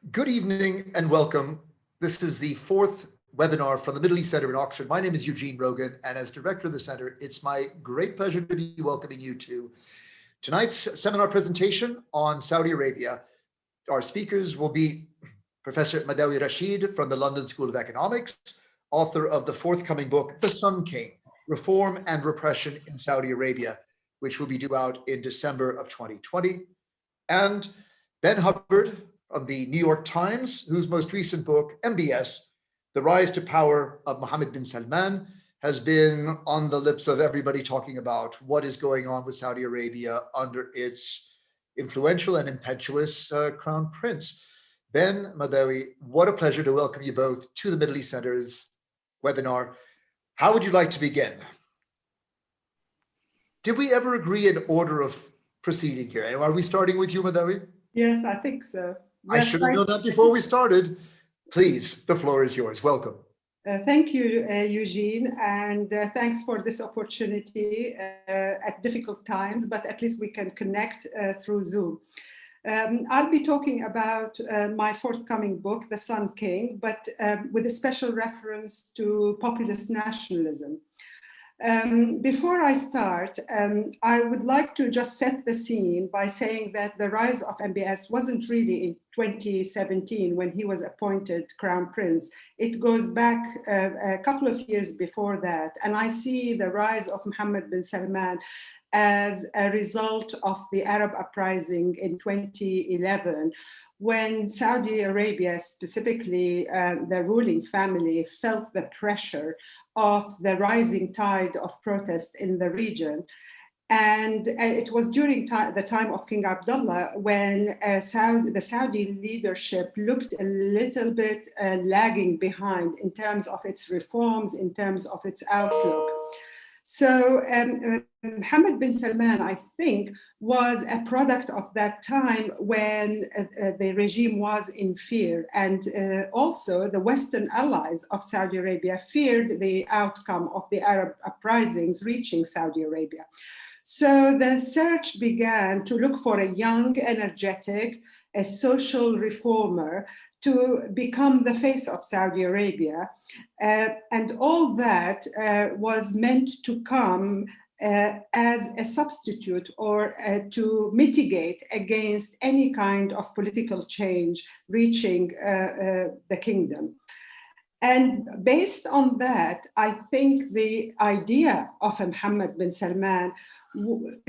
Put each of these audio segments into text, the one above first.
Good evening and welcome. This is the fourth webinar from the Middle East Center in Oxford. My name is Eugene Rogan, and as director of the center, it's my great pleasure to be welcoming you to tonight's seminar presentation on Saudi Arabia. Our speakers will be Professor Madawi Al-Rasheed from the London School of Economics, author of the forthcoming book, The Sun King, Reform and Repression in Saudi Arabia, which will be due out in December of 2020. And Ben Hubbard of the New York Times, whose most recent book, MBS, The Rise to Power of Mohammed bin Salman, has been on the lips of everybody talking about what is going on with Saudi Arabia under its influential and impetuous crown prince. Ben, Madawi, what a pleasure to welcome you both to the Middle East Center's webinar. How would you like to begin? Did we ever agree an order of proceeding here? And are we starting with you, Madawi? Yes, I think so. I should have known that before we started. Please, the floor is yours. Welcome. Thank you, Eugene, and thanks for this opportunity at difficult times, but at least we can connect through Zoom. I'll be talking about my forthcoming book, The Sun King, but with a special reference to populist nationalism. Before I start, I would like to just set the scene by saying that the rise of MBS wasn't really in 2017 when he was appointed Crown Prince. It goes back a couple of years before that. And I see the rise of Mohammed bin Salman as a result of the Arab uprising in 2011, when Saudi Arabia, specifically the ruling family, felt the pressure of the rising tide of protest in the region. And it was during the time of King Abdullah when the Saudi leadership looked a little bit lagging behind in terms of its reforms, in terms of its outlook. So Mohammed bin Salman, I think, was a product of that time when the regime was in fear. And also the Western allies of Saudi Arabia feared the outcome of the Arab uprisings reaching Saudi Arabia. So the search began to look for a young, energetic, a social reformer to become the face of Saudi Arabia. And all that was meant to come as a substitute or to mitigate against any kind of political change reaching the kingdom. And based on that, I think the idea of Mohammed bin Salman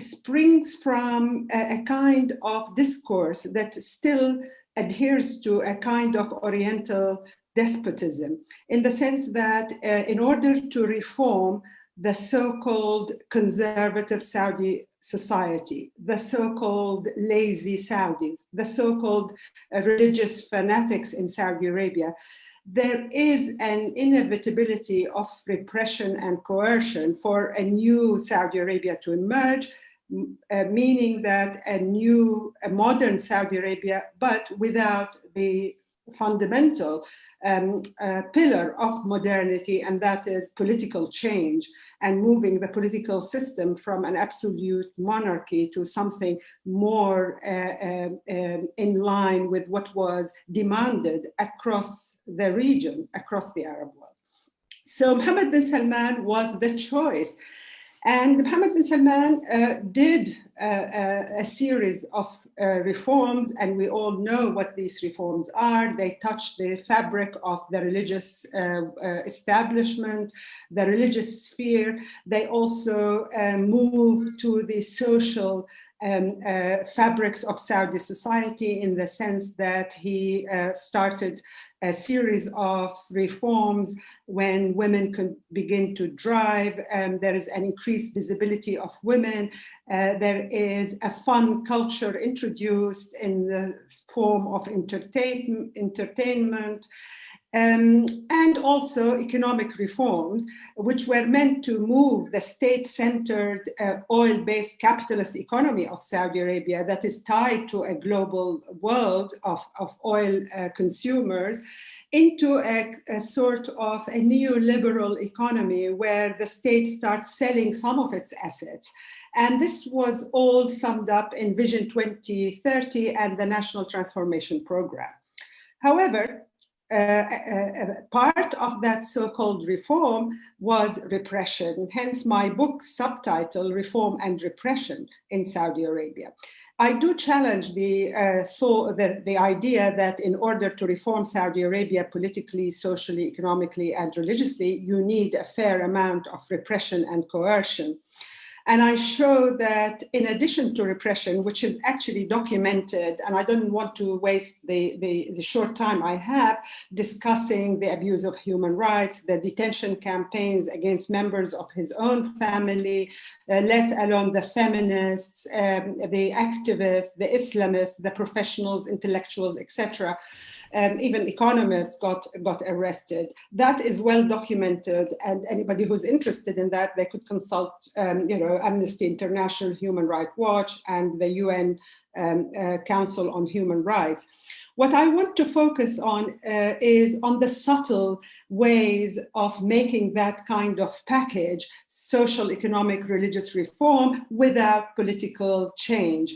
springs from a kind of discourse that still adheres to a kind of Oriental despotism, in the sense that in order to reform the so-called conservative Saudi society, the so-called lazy Saudis, the so-called religious fanatics in Saudi Arabia, there is an inevitability of repression and coercion for a new Saudi Arabia to emerge, meaning that a modern Saudi Arabia, but without the fundamental pillar of modernity, and that is political change and moving the political system from an absolute monarchy to something more in line with what was demanded across the region, across the Arab world. So Mohammed bin Salman was the choice. And Mohammed bin Salman did a series of reforms, and we all know what these reforms are. They touch the fabric of the religious establishment, the religious sphere. They also move to the social fabrics of Saudi society, in the sense that he started a series of reforms when women can begin to drive, there is an increased visibility of women, there is a fun culture introduced in the form of entertainment, and also economic reforms, which were meant to move the state-centered, oil-based capitalist economy of Saudi Arabia that is tied to a global world of oil consumers into a sort of a neoliberal economy where the state starts selling some of its assets. And this was all summed up in Vision 2030 and the National Transformation Program. However, part of that so-called reform was repression. Hence my book's subtitle, Reform and Repression in Saudi Arabia. I do challenge the idea that in order to reform Saudi Arabia politically, socially, economically, and religiously, you need a fair amount of repression and coercion. And I show that in addition to repression, which is actually documented, and I don't want to waste the short time I have discussing the abuse of human rights, the detention campaigns against members of his own family, let alone the feminists, the activists, the Islamists, the professionals, intellectuals, etc. Even economists got arrested. That is well documented, and anybody who's interested in that, they could consult, Amnesty International, Human Rights Watch, and the UN Council on Human Rights. What I want to focus on is on the subtle ways of making that kind of package, social, economic, religious reform without political change,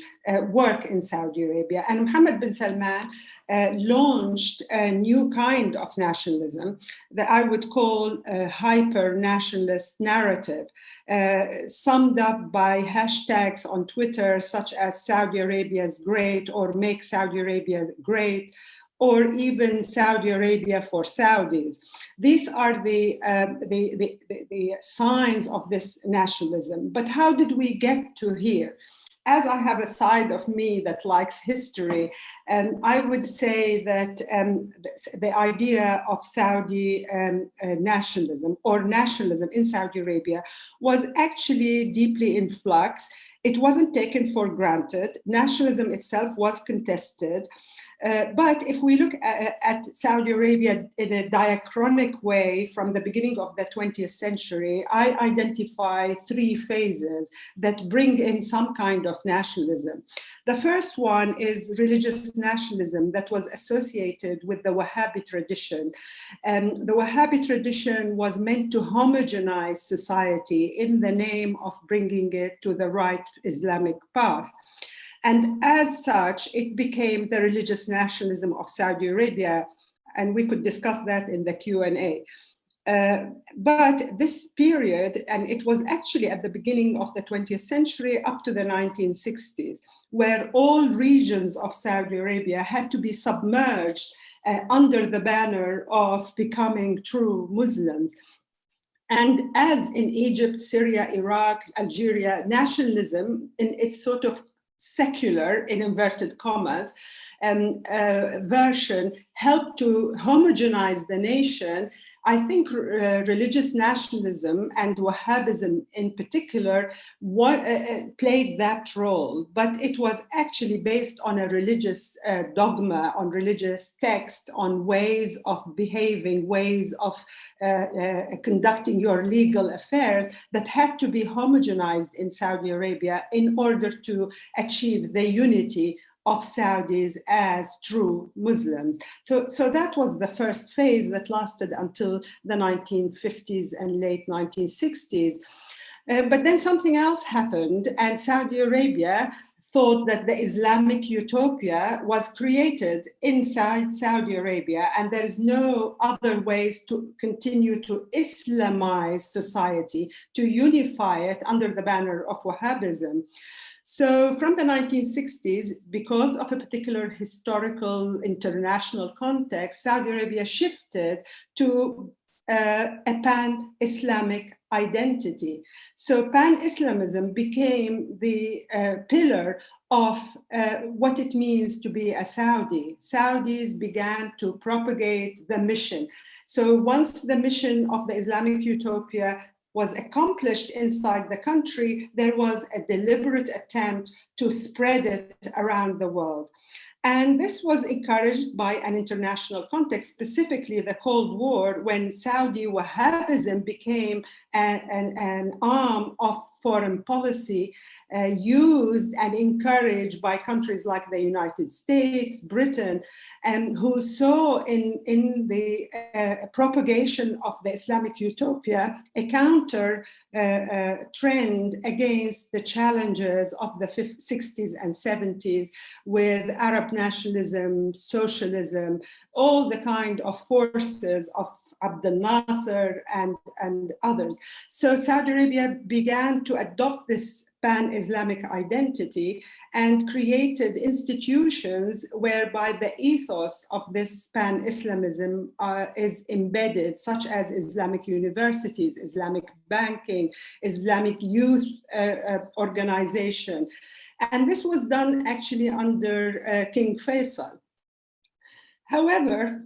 work in Saudi Arabia. And Mohammed bin Salman launched a new kind of nationalism that I would call a hyper-nationalist narrative, summed up by hashtags on Twitter such as Saudi Arabia is great, or make Saudi Arabia great, or even Saudi Arabia for Saudis. These are the signs of this nationalism. But how did we get to here? As I have a side of me that likes history, I would say that the idea of Saudi nationalism or nationalism in Saudi Arabia was actually deeply in flux. It wasn't taken for granted. Nationalism itself was contested. But if we look at Saudi Arabia in a diachronic way from the beginning of the 20th century, I identify three phases that bring in some kind of nationalism. The first one is religious nationalism that was associated with the Wahhabi tradition. The Wahhabi tradition was meant to homogenize society in the name of bringing it to the right Islamic path. And as such, it became the religious nationalism of Saudi Arabia, and we could discuss that in the Q&A. But this period, and it was actually at the beginning of the 20th century up to the 1960s, where all regions of Saudi Arabia had to be submerged under the banner of becoming true Muslims. And as in Egypt, Syria, Iraq, Algeria, nationalism in its sort of secular, in inverted commas, version helped to homogenize the nation. I think religious nationalism and Wahhabism in particular played that role, but it was actually based on a religious dogma, on religious text, on ways of behaving, ways of conducting your legal affairs that had to be homogenized in Saudi Arabia in order to achieve the unity of Saudis as true Muslims. So that was the first phase that lasted until the 1950s and late 1960s. But then something else happened, and Saudi Arabia thought that the Islamic utopia was created inside Saudi Arabia, and there is no other ways to continue to Islamize society, to unify it under the banner of Wahhabism. So from the 1960s, because of a particular historical international context, Saudi Arabia shifted to a pan-Islamic identity. So pan-Islamism became the pillar of what it means to be a Saudi. Saudis began to propagate the mission. So once the mission of the Islamic utopia was accomplished inside the country, there was a deliberate attempt to spread it around the world. And this was encouraged by an international context, specifically the Cold War, when Saudi Wahhabism became an arm of foreign policy used and encouraged by countries like the United States, Britain, who saw in the propagation of the Islamic utopia a counter trend against the challenges of the 60s and 70s with Arab nationalism, socialism, all the kind of forces of Abdel Nasser and others. So Saudi Arabia began to adopt this pan-Islamic identity and created institutions whereby the ethos of this pan-Islamism is embedded, such as Islamic universities, Islamic banking, Islamic youth organization. And this was done actually under King Faisal. However,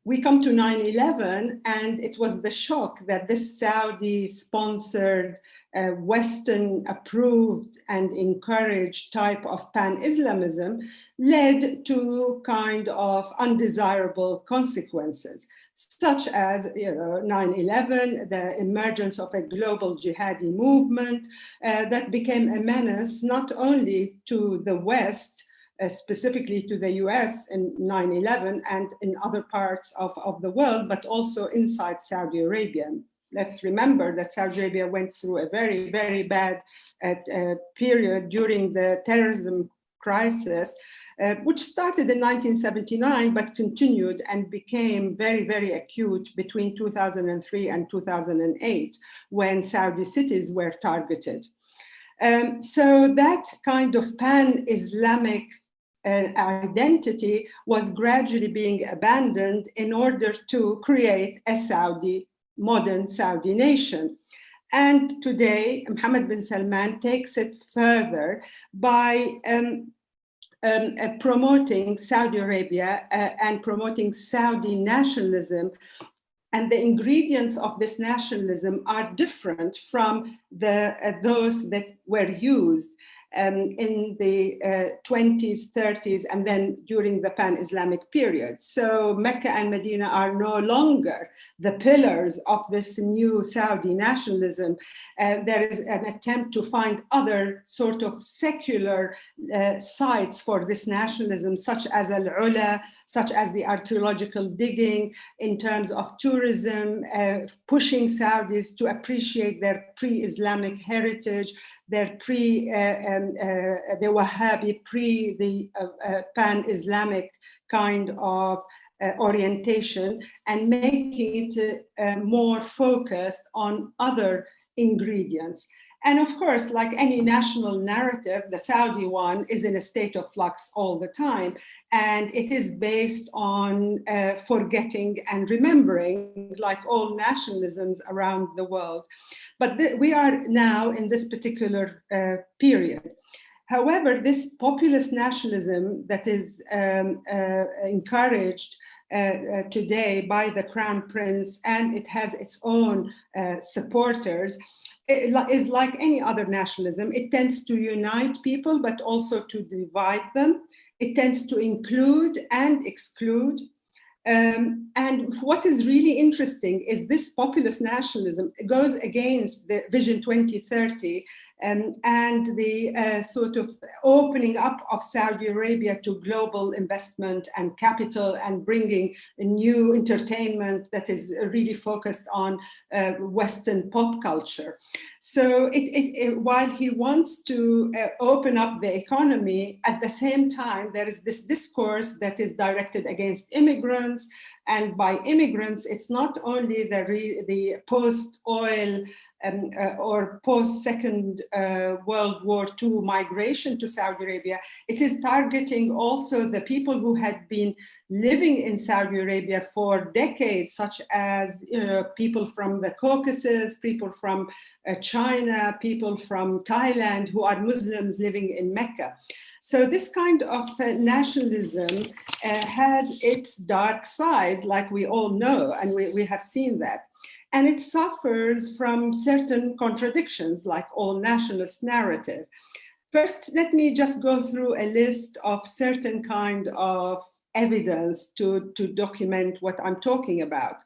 we come to 9/11, and it was the shock that this Saudi-sponsored, Western-approved and encouraged type of pan-Islamism led to kind of undesirable consequences, such as 9/11, the emergence of a global jihadi movement that became a menace not only to the West, specifically to the US in 9/11 and in other parts of the world, but also inside Saudi Arabia. Let's remember that Saudi Arabia went through a very, very bad period during the terrorism crisis, which started in 1979, but continued and became very, very acute between 2003 and 2008, when Saudi cities were targeted. So that kind of pan-Islamic identity was gradually being abandoned in order to create a modern Saudi nation. And today, Mohammed bin Salman takes it further by promoting Saudi Arabia and promoting Saudi nationalism. And the ingredients of this nationalism are different from those that were used in the 20s, 30s, and then during the pan-Islamic period. So Mecca and Medina are no longer the pillars of this new Saudi nationalism. There is an attempt to find other sort of secular sites for this nationalism, such as Al-Ula, such as the archaeological digging, in terms of tourism, pushing Saudis to appreciate their pre-Islamic heritage, their the Wahhabi, the pan-Islamic kind of orientation, and making it more focused on other ingredients. And of course, like any national narrative, the Saudi one is in a state of flux all the time. And it is based on forgetting and remembering, like all nationalisms around the world. But we are now in this particular period. However, this populist nationalism that is encouraged today by the Crown Prince, and it has its own supporters, it is like any other nationalism. It tends to unite people, but also to divide them. It tends to include and exclude. And what is really interesting is this populist nationalism goes against the Vision 2030 and the sort of opening up of Saudi Arabia to global investment and capital, and bringing a new entertainment that is really focused on Western pop culture. So while he wants to open up the economy, at the same time, there is this discourse that is directed against immigrants. And by immigrants, it's not only the post-oil or post-Second World War II migration to Saudi Arabia. It is targeting also the people who had been living in Saudi Arabia for decades, such as people from the Caucasus, people from China, people from Thailand, who are Muslims living in Mecca. So this kind of nationalism has its dark side, like we all know, and we have seen that. And it suffers from certain contradictions, like all nationalist narrative. First, let me just go through a list of certain kind of evidence to document what I'm talking about.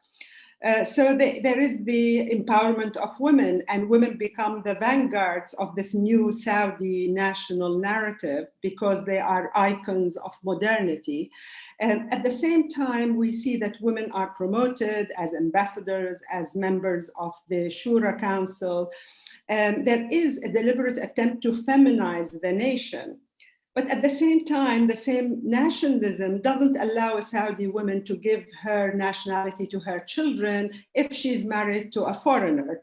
There is the empowerment of women, and women become the vanguards of this new Saudi national narrative because they are icons of modernity. And at the same time, we see that women are promoted as ambassadors, as members of the Shura Council. There is a deliberate attempt to feminize the nation. But at the same time, the same nationalism doesn't allow a Saudi woman to give her nationality to her children if she's married to a foreigner.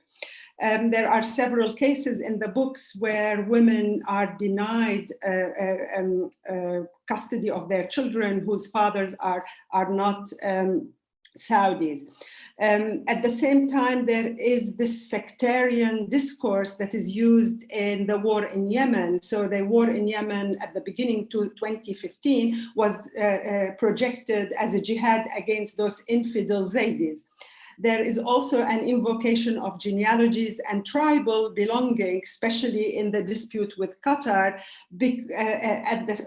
There are several cases in the books where women are denied custody of their children whose fathers are not Saudis. At the same time, there is this sectarian discourse that is used in the war in Yemen. So the war in Yemen at the beginning to 2015 was projected as a jihad against those infidel Zaydis. There is also an invocation of genealogies and tribal belonging, especially in the dispute with Qatar,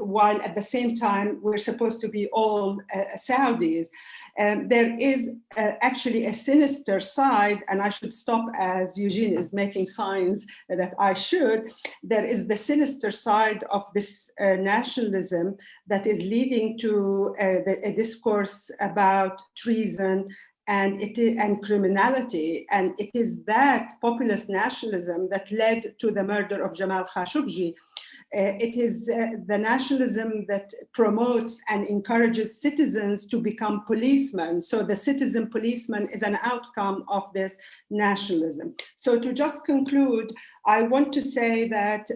while at the same time we're supposed to be all Saudis. There is actually a sinister side, and I should stop as Eugene is making signs that I should. There is the sinister side of this nationalism that is leading to a discourse about treason and criminality, and it is that populist nationalism that led to the murder of Jamal Khashoggi. It is the nationalism that promotes and encourages citizens to become policemen. So the citizen policeman is an outcome of this nationalism. So to just conclude, I want to say that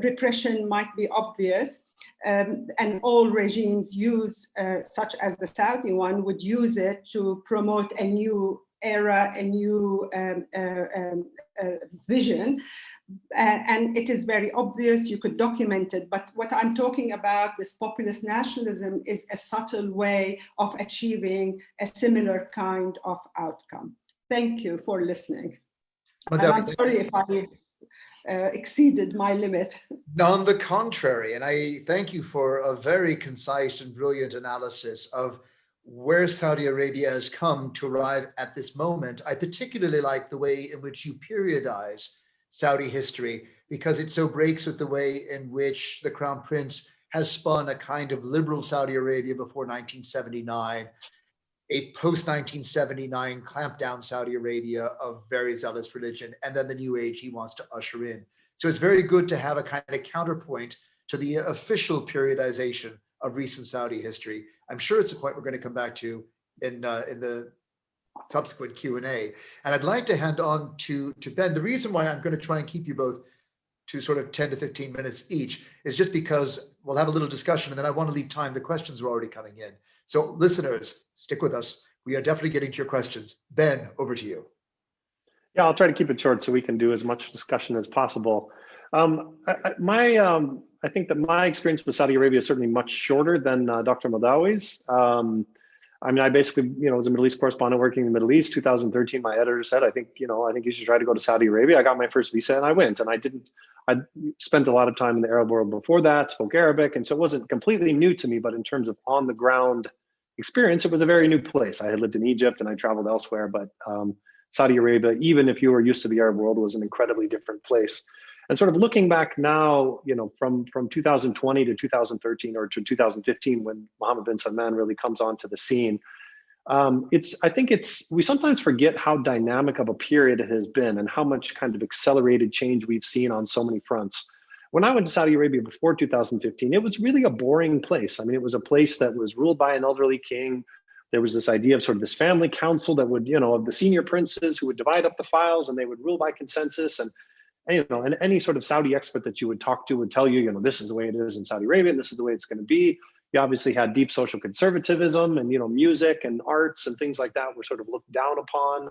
repression might be obvious, and all regimes use, such as the Saudi one, would use it to promote a new era, a new vision. And it is very obvious, you could document it, but what I'm talking about, this populist nationalism, is a subtle way of achieving a similar kind of outcome. Thank you for listening. And I'm sorry if I exceeded my limit. On the contrary, and I thank you for a very concise and brilliant analysis of where Saudi Arabia has come to arrive at this moment. I particularly like the way in which you periodize Saudi history, because it so breaks with the way in which the Crown Prince has spun a kind of liberal Saudi Arabia before 1979, a post-1979 clampdown Saudi Arabia of very zealous religion, and then the new age he wants to usher in. So it's very good to have a kind of counterpoint to the official periodization of recent Saudi history. I'm sure it's a point we're going to come back to in the subsequent Q&A. And I'd like to hand on to Ben. The reason why I'm going to try and keep you both to sort of 10 to 15 minutes each is just because we'll have a little discussion, and then I want to leave time. The questions are already coming in. So listeners, stick with us. We are definitely getting to your questions. Ben, over to you. Yeah, I'll try to keep it short so we can do as much discussion as possible. I think that my experience with Saudi Arabia is certainly much shorter than Dr. Madawi's. I mean, I basically, was a Middle East correspondent working in the Middle East. 2013, my editor said, I think you should try to go to Saudi Arabia. I got my first visa and I went, and I spent a lot of time in the Arab world before that, spoke Arabic. And so it wasn't completely new to me, but in terms of on the ground experience, it was a very new place. I had lived in Egypt and I traveled elsewhere, but Saudi Arabia, even if you were used to the Arab world, was an incredibly different place. And sort of looking back now, from 2020 to 2013 or to 2015, when Mohammed bin Salman really comes onto the scene, we sometimes forget how dynamic of a period it has been and how much kind of accelerated change we've seen on so many fronts. When I went to Saudi Arabia before 2015, it was really a boring place. I mean, it was a place that was ruled by an elderly king. There was this idea of sort of this family council that would, of the senior princes who would divide up the files and they would rule by consensus. And any sort of Saudi expert that you would talk to would tell you, this is the way it is in Saudi Arabia, and this is the way it's going to be. You obviously had deep social conservatism, and music and arts and things like that were sort of looked down upon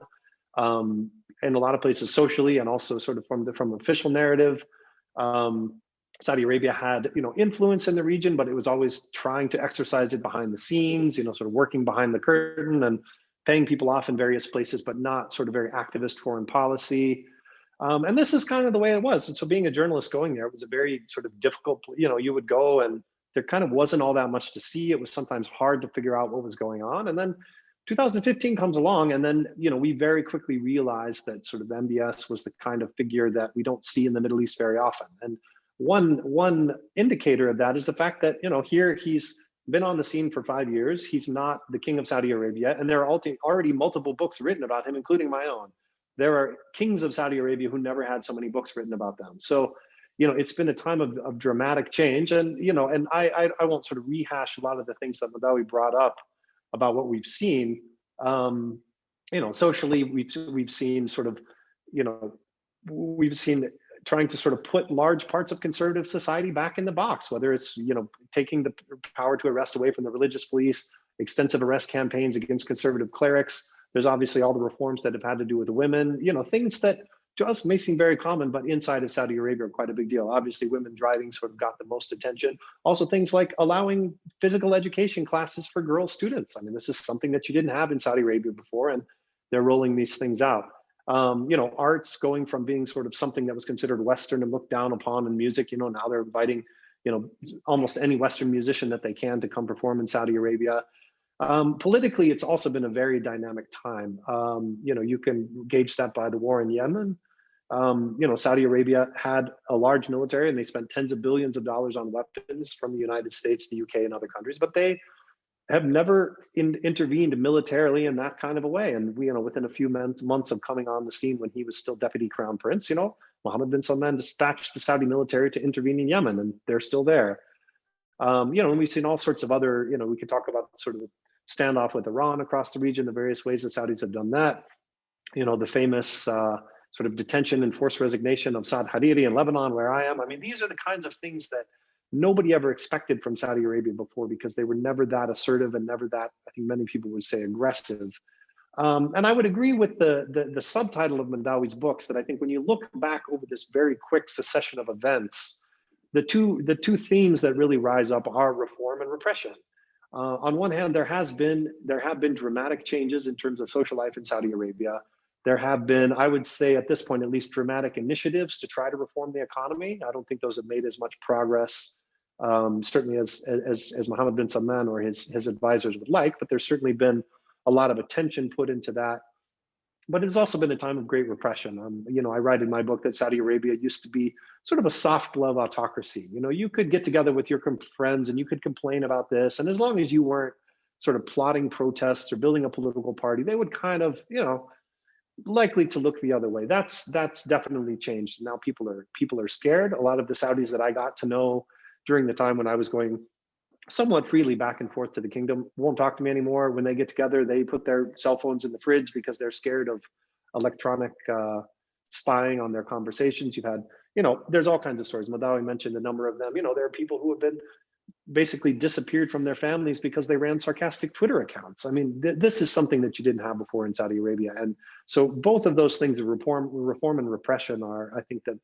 in a lot of places socially, and also sort of from official narrative. Saudi Arabia had influence in the region, but it was always trying to exercise it behind the scenes, sort of working behind the curtain and paying people off in various places, but not sort of very activist foreign policy. And this is kind of the way it was. And so being a journalist going there, it was a very sort of difficult, you would go and there kind of wasn't all that much to see. It was sometimes hard to figure out what was going on. And then 2015 comes along, and then we very quickly realized that sort of MBS was the kind of figure that we don't see in the Middle East very often. And one indicator of that is the fact that here he's been on the scene for 5 years. He's not the king of Saudi Arabia, and there are already multiple books written about him, including my own. There are kings of Saudi Arabia who never had so many books written about them. So it's been a time of dramatic change, and and I won't sort of rehash a lot of the things that Madawi brought up about what we've seen. Socially, we've seen sort of, we've seen trying to sort of put large parts of conservative society back in the box, whether it's taking the power to arrest away from the religious police, extensive arrest campaigns against conservative clerics. There's obviously all the reforms that have had to do with women, things that to us may seem very common, but inside of Saudi Arabia are quite a big deal. Obviously, women driving sort of got the most attention. Also, things like allowing physical education classes for girl students. I mean, this is something that you didn't have in Saudi Arabia before, and they're rolling these things out. Arts going from being sort of something that was considered Western and looked down upon in music, now they're inviting, almost any Western musician that they can to come perform in Saudi Arabia. Politically, it's also been a very dynamic time. You can gauge that by the war in Yemen. Saudi Arabia had a large military, and they spent tens of billions of dollars on weapons from the United States, the UK, and other countries, but they have never intervened militarily in that kind of a way. And within a few months of coming on the scene, when he was still deputy crown prince, Mohammed bin Salman dispatched the Saudi military to intervene in Yemen, and they're still there. And we've seen all sorts of other, we could talk about sort of the standoff with Iran across the region, the various ways the Saudis have done that. The famous sort of detention and forced resignation of Saad Hariri in Lebanon, where I am. I mean, these are the kinds of things that nobody ever expected from Saudi Arabia before, because they were never that assertive and never that, I think many people would say, aggressive. And I would agree with the subtitle of Madawi's books, that I think when you look back over this very quick succession of events, the two themes that really rise up are reform and repression. On one hand, there have been dramatic changes in terms of social life in Saudi Arabia. There have been, I would say at this point, at least dramatic initiatives to try to reform the economy. I don't think those have made as much progress, certainly as Mohammed bin Salman or his advisors would like, but there's certainly been a lot of attention put into that. But it's also been a time of great repression. I write in my book that Saudi Arabia used to be sort of a soft glove autocracy. You could get together with your friends and you could complain about this. And as long as you weren't sort of plotting protests or building a political party, they would kind of, likely to look the other way. That's definitely changed. Now people are scared. A lot of the Saudis that I got to know during the time when I was going somewhat freely back and forth to the kingdom won't talk to me anymore. When they get together, they put their cell phones in the fridge because they're scared of electronic spying on their conversations. You've had, there's all kinds of stories. Madawi mentioned a number of them. There are people who have been basically disappeared from their families because they ran sarcastic Twitter accounts. I mean, this is something that you didn't have before in Saudi Arabia. And so both of those things, reform and repression, are, I think, that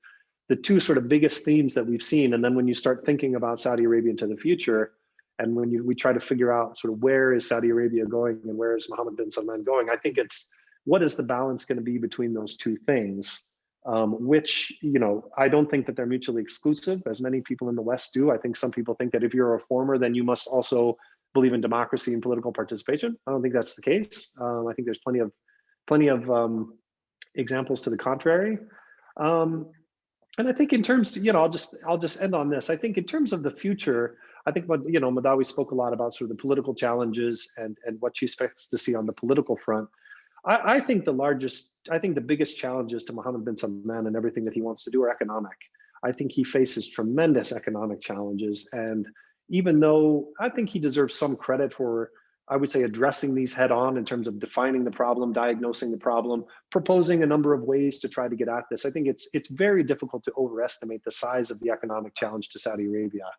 the two sort of biggest themes that we've seen. And then when you start thinking about Saudi Arabia into the future, and when we try to figure out sort of where is Saudi Arabia going and where is Mohammed bin Salman going, I think it's, what is the balance going to be between those two things? Which, I don't think that they're mutually exclusive, as many people in the West do. I think some people think that if you're a reformer, then you must also believe in democracy and political participation. I don't think that's the case. I think there's plenty of examples to the contrary. And I think in terms, I'll just end on this. I think in terms of the future, I think what, Madawi spoke a lot about sort of the political challenges and what she expects to see on the political front. I think the biggest challenges to Mohammed bin Salman and everything that he wants to do are economic. I think he faces tremendous economic challenges. And even though I think he deserves some credit for, I would say, addressing these head on in terms of defining the problem, diagnosing the problem, proposing a number of ways to try to get at this, I think it's very difficult to overestimate the size of the economic challenge to Saudi Arabia.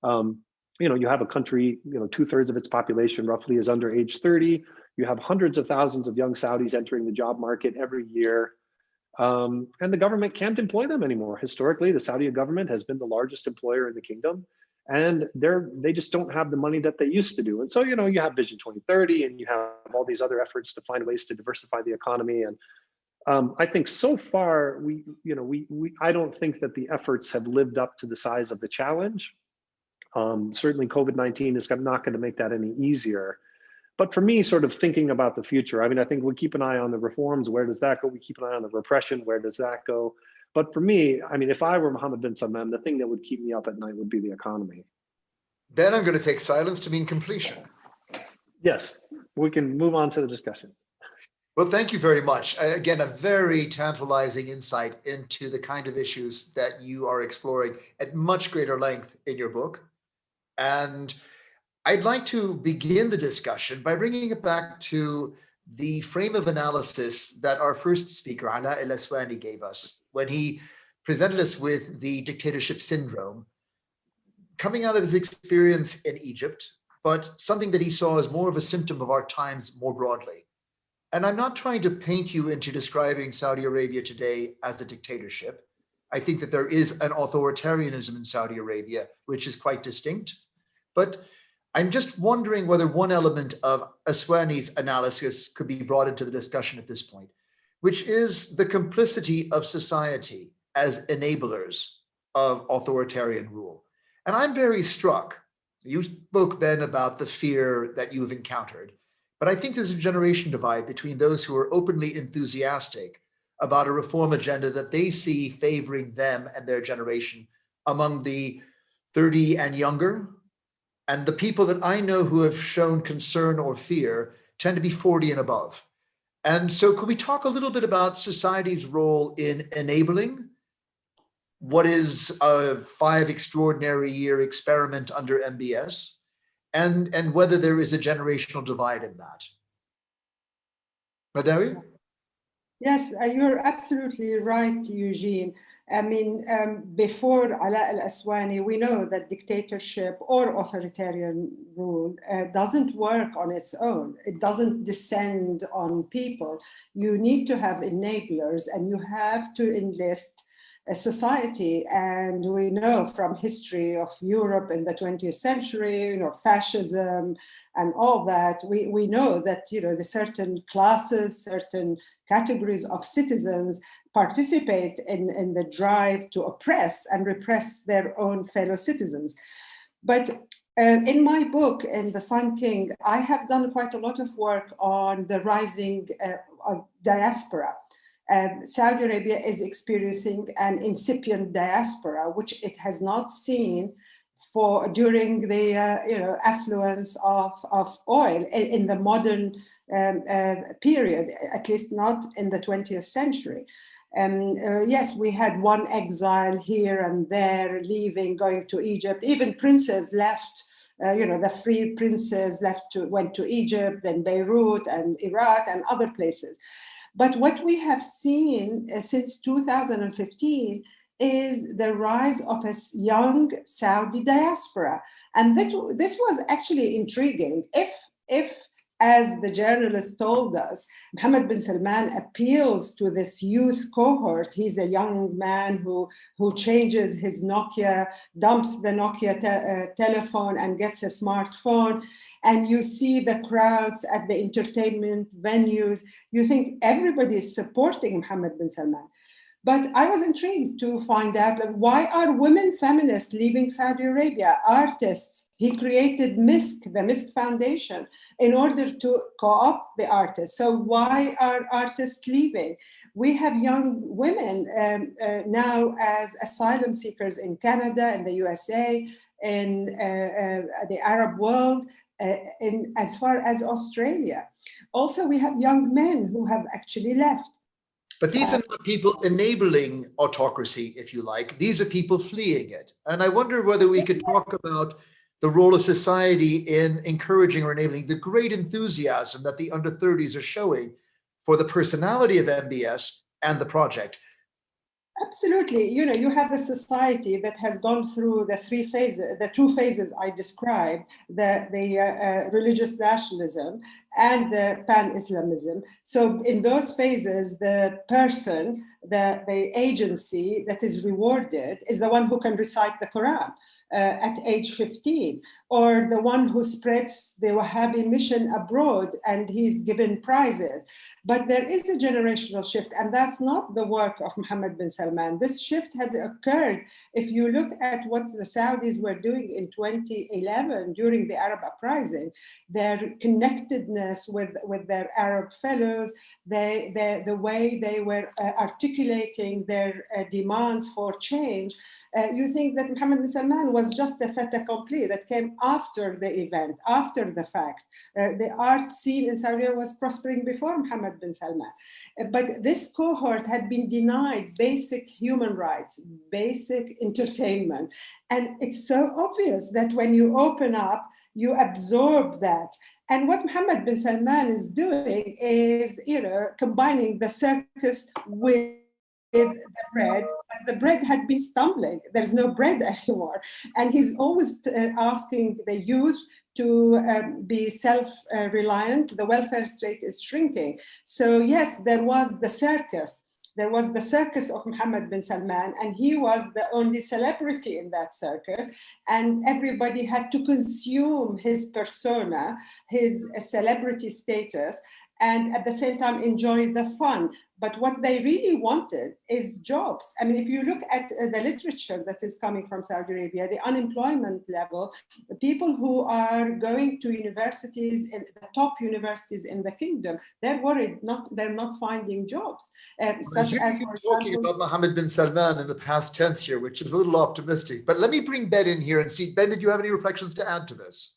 You have a country, 2/3 of its population roughly is under age 30. You have hundreds of thousands of young Saudis entering the job market every year. And the government can't employ them anymore. Historically, the Saudi government has been the largest employer in the kingdom, and they just don't have the money that they used to do. And so, you have Vision 2030, and you have all these other efforts to find ways to diversify the economy. And I think so far, I don't think that the efforts have lived up to the size of the challenge. Certainly COVID-19 is not going to make that any easier. But for me, sort of thinking about the future, I mean, I think we keep an eye on the reforms. Where does that go? We keep an eye on the repression. Where does that go? But for me, I mean, if I were Mohammed bin Salman, the thing that would keep me up at night would be the economy. Ben, I'm going to take silence to mean completion. Yes, we can move on to the discussion. Well, thank you very much. Again, a very tantalizing insight into the kind of issues that you are exploring at much greater length in your book. And I'd like to begin the discussion by bringing it back to the frame of analysis that our first speaker, Ala Al-Aswani, gave us when he presented us with the dictatorship syndrome, coming out of his experience in Egypt, but something that he saw as more of a symptom of our times more broadly. And I'm not trying to paint you into describing Saudi Arabia today as a dictatorship. I think that there is an authoritarianism in Saudi Arabia, which is quite distinct. But I'm just wondering whether one element of Aswani's analysis could be brought into the discussion at this point, which is the complicity of society as enablers of authoritarian rule. And I'm very struck. You spoke, Ben, about the fear that you've encountered, but I think there's a generation divide between those who are openly enthusiastic about a reform agenda that they see favoring them and their generation among the 30 and younger, and the people that I know who have shown concern or fear tend to be 40 and above. And so could we talk a little bit about society's role in enabling what is a 5 extraordinary year experiment under MBS, and whether there is a generational divide in that? Madawi? Yes, you're absolutely right, Eugene. I mean, before Ala Al-Aswani, we know that dictatorship or authoritarian rule doesn't work on its own. It doesn't descend on people. You need to have enablers, and you have to enlist a society. And we know from history of Europe in the 20th century, fascism and all that, we know that, the certain classes, certain categories of citizens participate in the drive to oppress and repress their own fellow citizens. But in my book, in The Sun King, I have done quite a lot of work on the rising of diaspora. Saudi Arabia is experiencing an incipient diaspora, which it has not seen during the affluence of oil in the modern period, at least not in the 20th century. Yes, we had one exile here and there, leaving, going to Egypt. Even princes left. The free princes went to Egypt, then Beirut and Iraq and other places. But what we have seen since 2015 is the rise of a young Saudi diaspora. And this was actually intriguing. If, as the journalist told us, Mohammed bin Salman appeals to this youth cohort. He's a young man who changes his Nokia, dumps the Nokia telephone and gets a smartphone. And you see the crowds at the entertainment venues. You think everybody is supporting Mohammed bin Salman. But I was intrigued to find out, why are women feminists leaving Saudi Arabia? Artists, he created MISC, the MISC Foundation, in order to co-opt the artists. So why are artists leaving? We have young women now as asylum seekers in Canada, in the USA, in the Arab world, as far as Australia. Also, we have young men who have actually left. But these are not people enabling autocracy, if you like. These are people fleeing it. And I wonder whether we could talk about the role of society in encouraging or enabling the great enthusiasm that the under 30s are showing for the personality of MBS and the project. Absolutely. You have a society that has gone through the two phases I described, the religious nationalism and the pan-Islamism. So in those phases, the person, the agency that is rewarded is the one who can recite the Quran. at age 15, or the one who spreads the Wahhabi mission abroad and he's given prizes. But there is a generational shift, and that's not the work of Mohammed bin Salman. This shift had occurred. If you look at what the Saudis were doing in 2011 during the Arab uprising, their connectedness with their Arab fellows, the way they were articulating their demands for change, you think that Mohammed bin Salman was just a fait accompli that came after the event, after the fact. The art scene in Saudi Arabia was prospering before Mohammed bin Salman. But this cohort had been denied basic human rights, basic entertainment. And it's so obvious that when you open up, you absorb that. And what Mohammed bin Salman is doing is, combining the circus with the bread, but the bread had been stumbling. There's no bread anymore. And he's always asking the youth to be self-reliant. The welfare state is shrinking. So yes, there was the circus. There was the circus of Mohammed bin Salman, and he was the only celebrity in that circus. And everybody had to consume his persona, his celebrity status, and at the same time enjoy the fun. But what they really wanted is jobs. I mean, if you look at the literature that is coming from Saudi Arabia, the unemployment level, the people who are going to universities, in the top universities in the kingdom, they're worried they're not finding jobs. Such as, for talking about Mohammed bin Salman in the past tense here, which is a little optimistic. But let me bring Ben in here and see. Ben, did you have any reflections to add to this?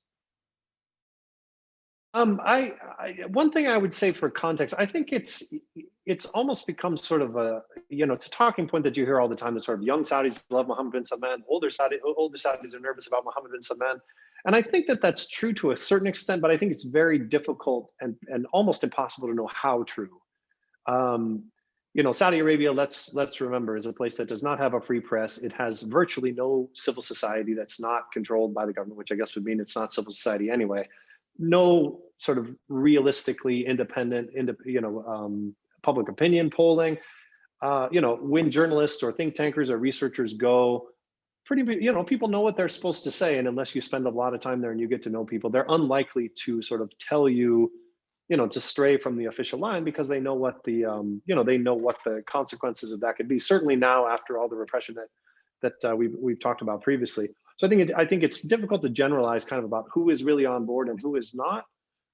One thing I would say for context, I think it's almost become sort of it's a talking point that you hear all the time. That sort of young Saudis love Mohammed bin Salman, older Saudis are nervous about Mohammed bin Salman, and I think that that's true to a certain extent. But I think it's very difficult and almost impossible to know how true. Saudi Arabia, let's remember, is a place that does not have a free press. It has virtually no civil society that's not controlled by the government, which I guess would mean it's not civil society anyway. No sort of realistically independent, public opinion polling. When journalists or think tankers or researchers go, people know what they're supposed to say, and unless you spend a lot of time there and you get to know people, they're unlikely to sort of tell you, to stray from the official line, because they know what the, they know what the consequences of that could be. Certainly now, after all the repression that we've talked about previously. So I think it's difficult to generalize kind of about who is really on board and who is not.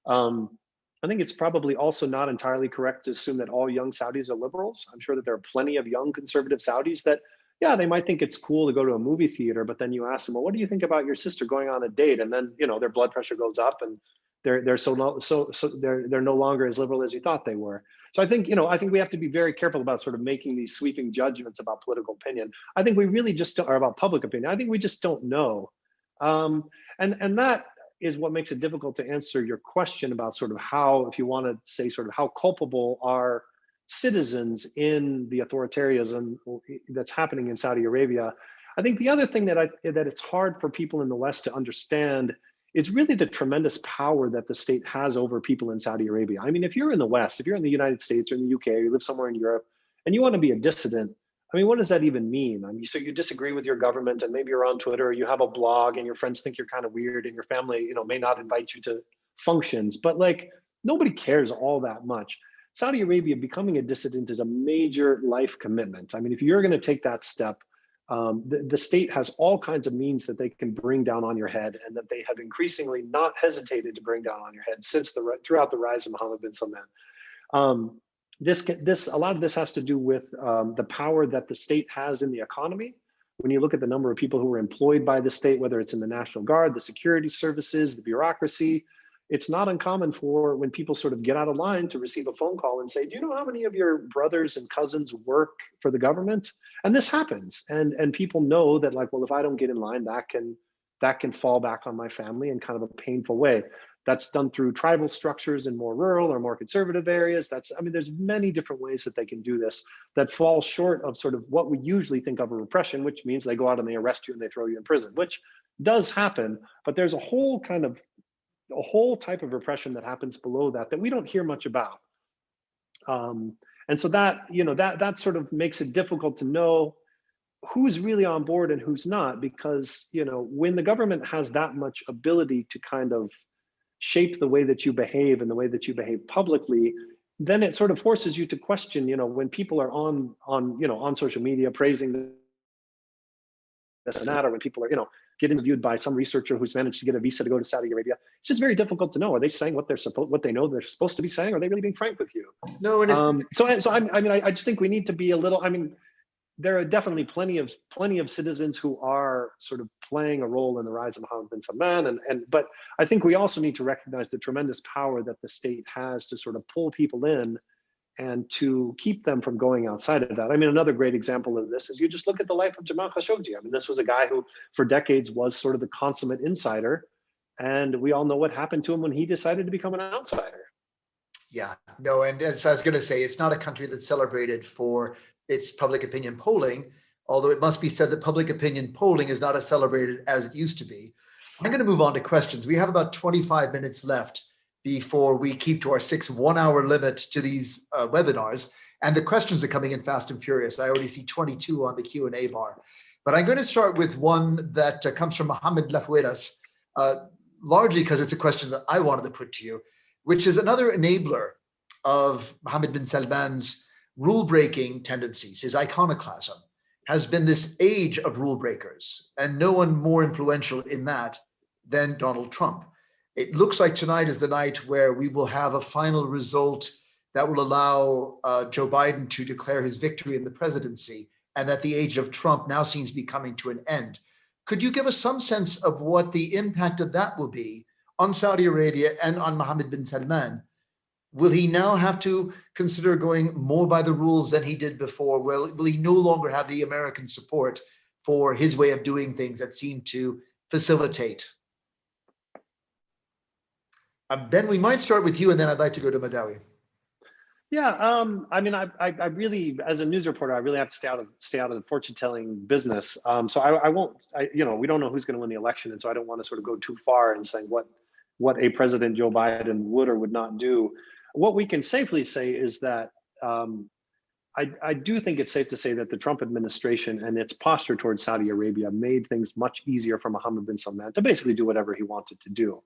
I think it's probably also not entirely correct to assume that all young Saudis are liberals. I'm sure that there are plenty of young conservative Saudis that, yeah, they might think it's cool to go to a movie theater, but then you ask them, well, what do you think about your sister going on a date? And then, their blood pressure goes up and they're no longer as liberal as you thought they were. So I think we have to be very careful about sort of making these sweeping judgments about political opinion. I think we really just don't, or about public opinion. I think we just don't know. And that is what makes it difficult to answer your question about sort of how, if you want to say sort of how culpable are citizens in the authoritarianism that's happening in Saudi Arabia. I think the other thing that it's hard for people in the West to understand is really the tremendous power that the state has over people in Saudi Arabia. I mean, if you're in the West, if you're in the United States or in the UK, or you live somewhere in Europe, and you want to be a dissident, I mean, what does that even mean? I mean, so you disagree with your government, and maybe you're on Twitter, or you have a blog, and your friends think you're kind of weird, and your family, may not invite you to functions, but like nobody cares all that much. Saudi Arabia, becoming a dissident is a major life commitment. I mean, if you're going to take that step, the state has all kinds of means that they can bring down on your head, and that they have increasingly not hesitated to bring down on your head since throughout the rise of Mohammed bin Salman. A lot of this has to do with the power that the state has in the economy. When you look at the number of people who are employed by the state, whether it's in the National Guard, the security services, the bureaucracy, it's not uncommon for when people sort of get out of line to receive a phone call and say, do you know how many of your brothers and cousins work for the government? And this happens. And people know that, like, well, if I don't get in line, that can fall back on my family in kind of a painful way. That's done through tribal structures in more rural or more conservative areas. There's many different ways that they can do this that fall short of sort of what we usually think of a repression, which means they go out and they arrest you and they throw you in prison, which does happen. But there's a whole type of repression that happens below that we don't hear much about. And so that sort of makes it difficult to know who's really on board and who's not, because, you know, when the government has that much ability to kind of shape the way that you behave and the way that you behave publicly, then it sort of forces you to question, you know, when people are on social media praising this and that, or when people are, you know, get interviewed by some researcher who's managed to get a visa to go to Saudi Arabia, it's just very difficult to know. Are they saying what they know they're supposed to be saying? Are they really being frank with you? No, and I just think we need to be a little. I mean, there are definitely plenty of citizens who are sort of playing a role in the rise of Mohammed bin Salman, but I think we also need to recognize the tremendous power that the state has to sort of pull people in and to keep them from going outside of that. I mean, another great example of this is you just look at the life of Jamal Khashoggi. I mean, this was a guy who for decades was sort of the consummate insider, and we all know what happened to him when he decided to become an outsider. Yeah, no, and as I was going to say, it's not a country that's celebrated for its public opinion polling, although it must be said that public opinion polling is not as celebrated as it used to be. I'm going to move on to questions. We have about 25 minutes left before we keep to our 6 one-hour limit to these webinars, and the questions are coming in fast and furious. I already see 22 on the Q&A bar, but I'm going to start with one that comes from Mohammed Lafueras, largely because it's a question that I wanted to put to you, which is another enabler of Mohammed bin Salman's rule-breaking tendencies. His iconoclasm has been this age of rule breakers, and no one more influential in that than Donald Trump. It looks like tonight is the night where we will have a final result that will allow Joe Biden to declare his victory in the presidency, and that the age of Trump now seems to be coming to an end. Could you give us some sense of what the impact of that will be on Saudi Arabia and on Mohammed bin Salman? Will he now have to consider going more by the rules than he did before? Will he no longer have the American support for his way of doing things that seemed to facilitate? Ben, we might start with you, and then I'd like to go to Madawi. Yeah, I mean, I really, as a news reporter, I really have to stay out of the fortune-telling business. So I won't. You know, we don't know who's going to win the election, and so I don't want to sort of go too far in saying what a President Joe Biden would or would not do. What we can safely say is that I do think it's safe to say that the Trump administration and its posture towards Saudi Arabia made things much easier for Mohammed bin Salman to basically do whatever he wanted to do.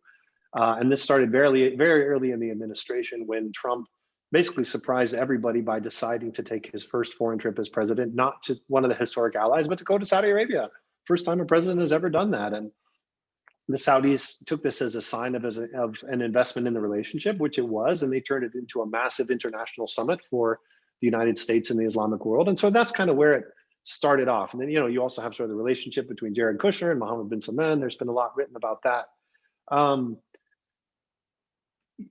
And this started very, very early in the administration when Trump basically surprised everybody by deciding to take his first foreign trip as president, not to one of the historic allies, but to go to Saudi Arabia. First time a president has ever done that. And the Saudis took this as a sign of an investment in the relationship, which it was, and they turned it into a massive international summit for the United States and the Islamic world. And so that's kind of where it started off. And then, you know, you also have sort of the relationship between Jared Kushner and Mohammed bin Salman. There's been a lot written about that.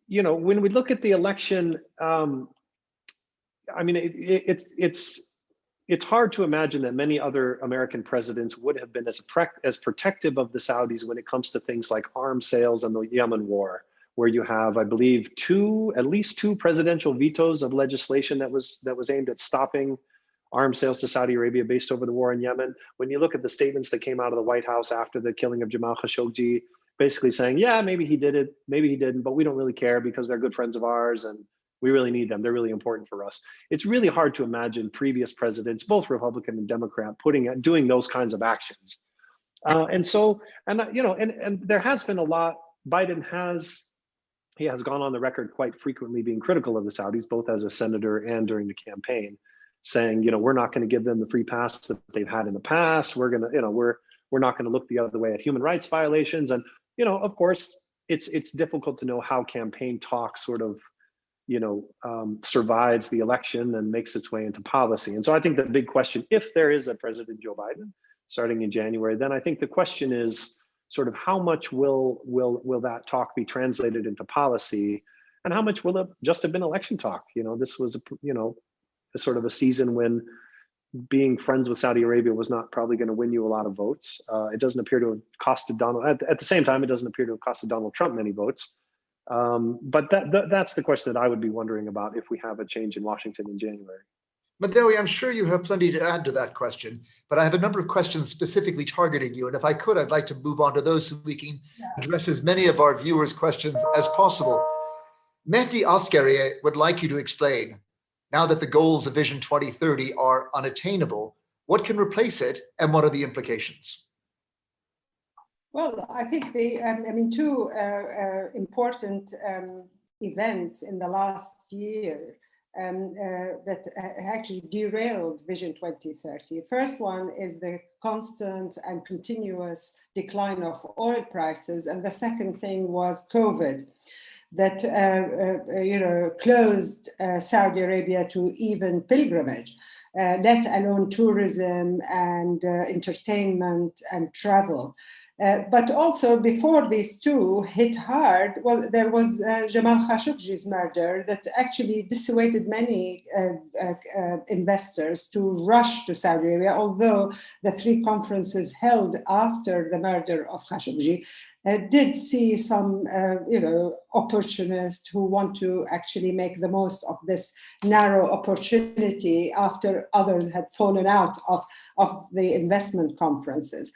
You know, when we look at the election, I mean, it's hard to imagine that many other American presidents would have been as protective of the Saudis when it comes to things like arms sales and the Yemen war, where you have, I believe, at least two presidential vetoes of legislation that was aimed at stopping arms sales to Saudi Arabia based over the war in Yemen. When you look at the statements that came out of the White House after the killing of Jamal Khashoggi, basically saying, yeah, maybe he did it, maybe he didn't, but we don't really care because they're good friends of ours and we really need them. They're really important for us. It's really hard to imagine previous presidents, both Republican and Democrat, doing those kinds of actions. And there has been a lot. Biden has gone on the record quite frequently being critical of the Saudis, both as a senator and during the campaign, saying, you know, we're not going to give them the free pass that they've had in the past. We're going to, you know, we're not going to look the other way at human rights violations. And, you know, of course, it's difficult to know how campaign talk sort of, you know, survives the election and makes its way into policy. And so I think the big question, if there is a President Joe Biden starting in January, then I think the question is sort of how much will that talk be translated into policy, and how much will it just have been election talk? You know, this was a sort of a season when being friends with Saudi Arabia was not probably going to win you a lot of votes. It doesn't appear to have costed Donald. At the same time, it doesn't appear to have costed Donald Trump many votes. But that's the question that I would be wondering about if we have a change in Washington in January. Madawi, I'm sure you have plenty to add to that question, but I have a number of questions specifically targeting you. And if I could, I'd like to move on to those so we can address as many of our viewers' questions as possible. Mehdi Askari would like you to explain, now that the goals of Vision 2030 are unattainable, What can replace it, and what are the implications? Well, I think two important events in the last year that actually derailed Vision 2030. First one is the constant and continuous decline of oil prices, and the second thing was COVID, that closed Saudi Arabia to even pilgrimage, let alone tourism and entertainment and travel. But also before these two hit hard, well, there was Jamal Khashoggi's murder that actually dissuaded many investors to rush to Saudi Arabia, although the three conferences held after the murder of Khashoggi did see some, opportunists who want to actually make the most of this narrow opportunity after others had fallen out of the investment conferences.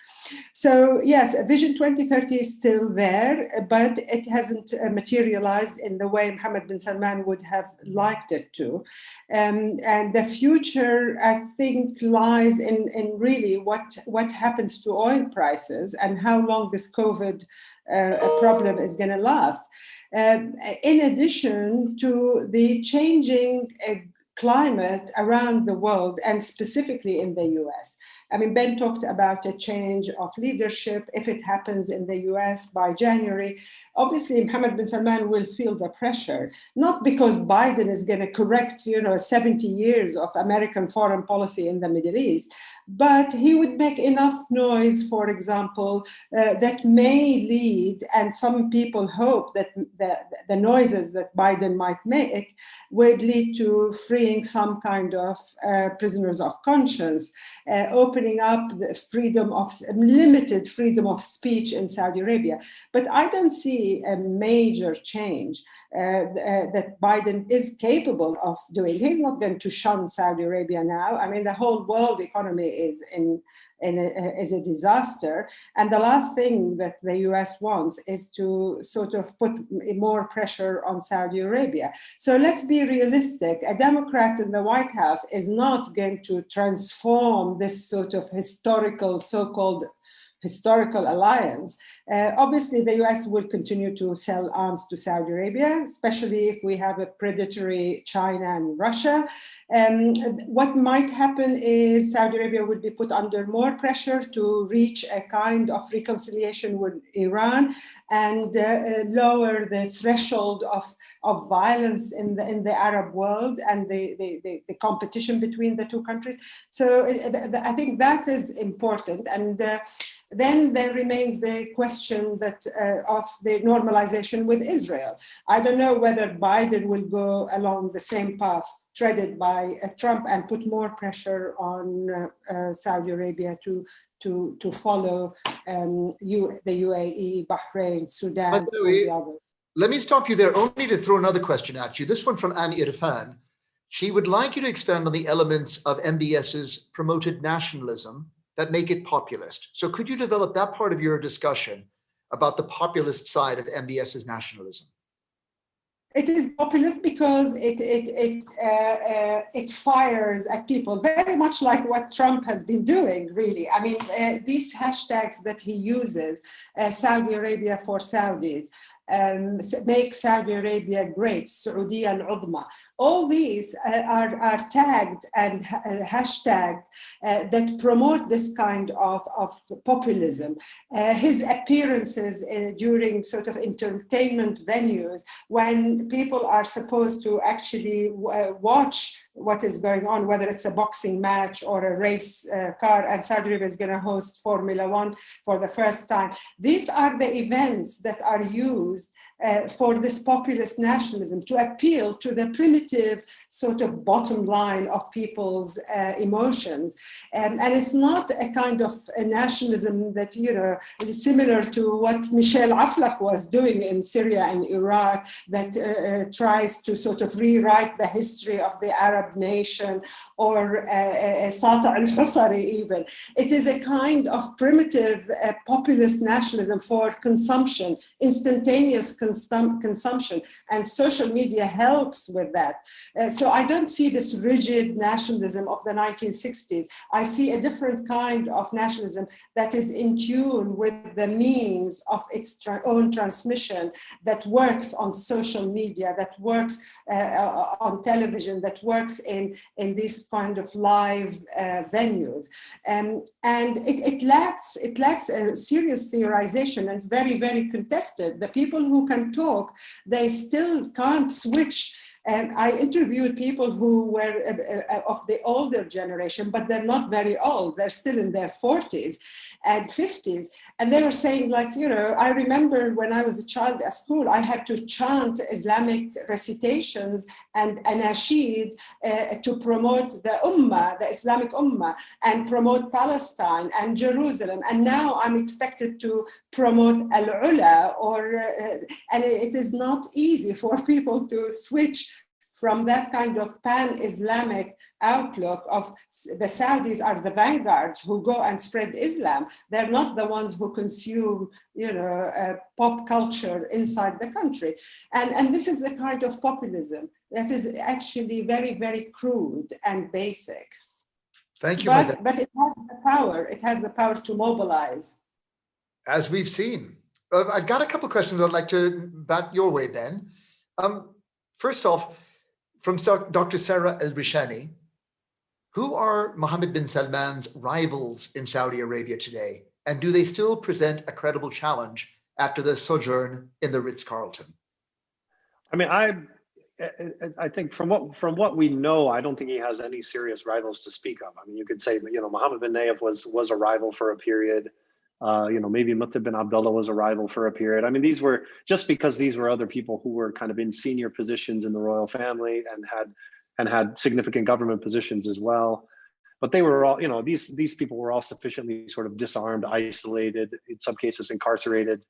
So yes, Vision 2030 is still there, but it hasn't materialized in the way Mohammed bin Salman would have liked it to. And the future, I think, lies in really what happens to oil prices and how long this COVID problem is going to last. In addition to the changing climate around the world and specifically in the US. I mean, Ben talked about a change of leadership. If it happens in the US by January, obviously Mohammed bin Salman will feel the pressure, not because Biden is going to correct, 70 years of American foreign policy in the Middle East, but he would make enough noise, for example, that may lead, and some people hope that the noises that Biden might make would lead to freeing some kind of prisoners of conscience, opening up the limited freedom of speech in Saudi Arabia. But I don't see a major change that Biden is capable of doing. He's not going to shun Saudi Arabia now. I mean, the whole world economy is is a disaster. And the last thing that the US wants is to sort of put more pressure on Saudi Arabia. So let's be realistic. A Democrat in the White House is not going to transform this sort of so-called historical alliance. Obviously, the US will continue to sell arms to Saudi Arabia, especially if we have a predatory China and Russia. What might happen is Saudi Arabia would be put under more pressure to reach a kind of reconciliation with Iran and lower the threshold of violence in the Arab world and the competition between the two countries. So I think that is important. And then there remains the question that of the normalization with Israel. I don't know whether Biden will go along the same path treaded by Trump and put more pressure on Saudi Arabia to follow the UAE, Bahrain, Sudan, and the others. Let me stop you there only to throw another question at you. This one from Annie Irfan. She would like you to expand on the elements of MBS's promoted nationalism that make it populist. So could you develop that part of your discussion about the populist side of MBS's nationalism? It is populist because it fires at people, very much like what Trump has been doing, really. I mean, these hashtags that he uses, Saudi Arabia for Saudis, make Saudi Arabia great, Saudi al-Udma. All these are tagged and hashtagged that promote this kind of populism. His appearances during sort of entertainment venues when people are supposed to actually watch what is going on, whether it's a boxing match or a race car, and Saudi Arabia is going to host Formula One for the first time. These are the events that are used for this populist nationalism to appeal to the primitive sort of bottom line of people's emotions. And it's not a kind of a nationalism that, is similar to what Michel Aflaq was doing in Syria and Iraq, that tries to sort of rewrite the history of the Arab Arab nation or Sata al-Husari even. It is a kind of primitive populist nationalism for consumption, instantaneous consumption, and social media helps with that. So I don't see this rigid nationalism of the 1960s. I see a different kind of nationalism that is in tune with the means of its own transmission, that works on social media, that works on television, that works in these kind of live venues. And it lacks a serious theorization, and it's very, very contested. The people who can talk, they still can't switch. I interviewed people who were of the older generation, but they're not very old. They're still in their 40s and 50s. And they were saying, like, you know, I remember when I was a child at school, I had to chant Islamic recitations and anashid to promote the Ummah, the Islamic Ummah, and promote Palestine and Jerusalem. And now I'm expected to promote Al-Ula, and it is not easy for people to switch from that kind of pan-Islamic outlook of the Saudis are the vanguards who go and spread Islam. They're not the ones who consume, you know, pop culture inside the country. And this is the kind of populism that is actually very, very crude and basic. Thank you. But it has the power. It has the power to mobilize. As we've seen. I've got a couple of questions I'd like to bat your way, Ben. First off, from Dr. Sarah El-Rishani, who are Mohammed bin Salman's rivals in Saudi Arabia today? And do they still present a credible challenge after the sojourn in the Ritz-Carlton? I mean, I think from what we know, I don't think he has any serious rivals to speak of. I mean, you could say, you know, Mohammed bin Nayef was a rival for a period. You know, maybe Muttab bin Abdullah was a rival for a period. I mean, these were just because these were other people who were kind of in senior positions in the royal family and had significant government positions as well. But they were all, you know, these people were all sufficiently sort of disarmed, isolated, in some cases incarcerated,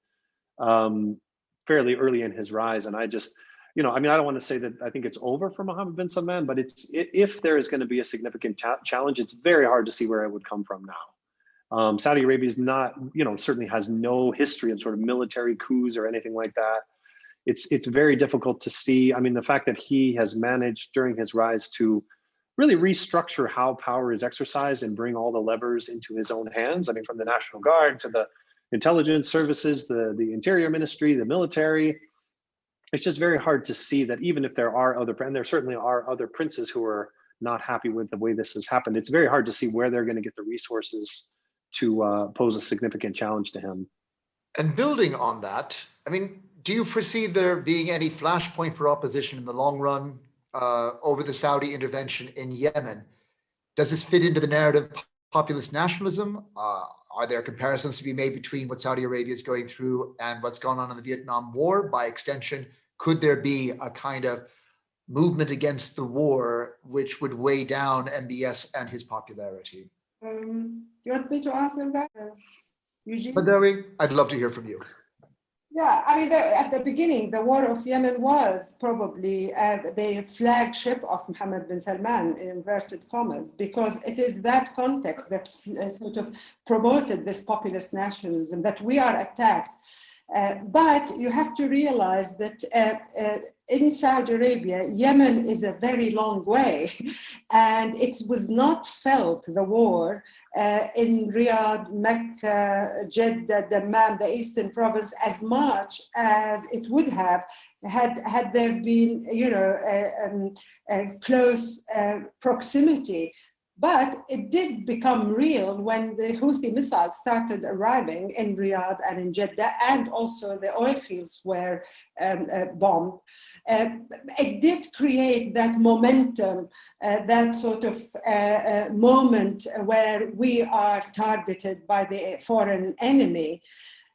fairly early in his rise. And I just, you know, I mean, I don't want to say that I think it's over for Mohammed bin Salman, but if there is going to be a significant challenge, it's very hard to see where it would come from now. Saudi Arabia is not, you know, certainly has no history of sort of military coups or anything like that. It's very difficult to see. I mean, the fact that he has managed during his rise to really restructure how power is exercised and bring all the levers into his own hands. I mean, from the National Guard to the intelligence services, the Interior Ministry, the military. It's just very hard to see that even if there are and there certainly are other princes who are not happy with the way this has happened, it's very hard to see where they're going to get the resources to pose a significant challenge to him. And building on that, I mean, do you foresee there being any flashpoint for opposition in the long run over the Saudi intervention in Yemen? Does this fit into the narrative of populist nationalism? Are there comparisons to be made between what Saudi Arabia is going through and what's gone on in the Vietnam War? By extension, could there be a kind of movement against the war which would weigh down MBS and his popularity? You want me to answer that, Eugene? Madawi, I'd love to hear from you. Yeah, I mean, at the beginning, the war of Yemen was probably the flagship of Mohammed bin Salman, in inverted commas, because it is that context that sort of promoted this populist nationalism, that we are attacked. But you have to realize that in Saudi Arabia, Yemen is a very long way, and it was not felt, the war, in Riyadh, Mecca, Jeddah, Dammam, the eastern province, as much as it would have had there been, you know, a close proximity. But it did become real when the Houthi missiles started arriving in Riyadh and in Jeddah, and also the oil fields were bombed. It did create that momentum, that sort of moment where we are targeted by the foreign enemy.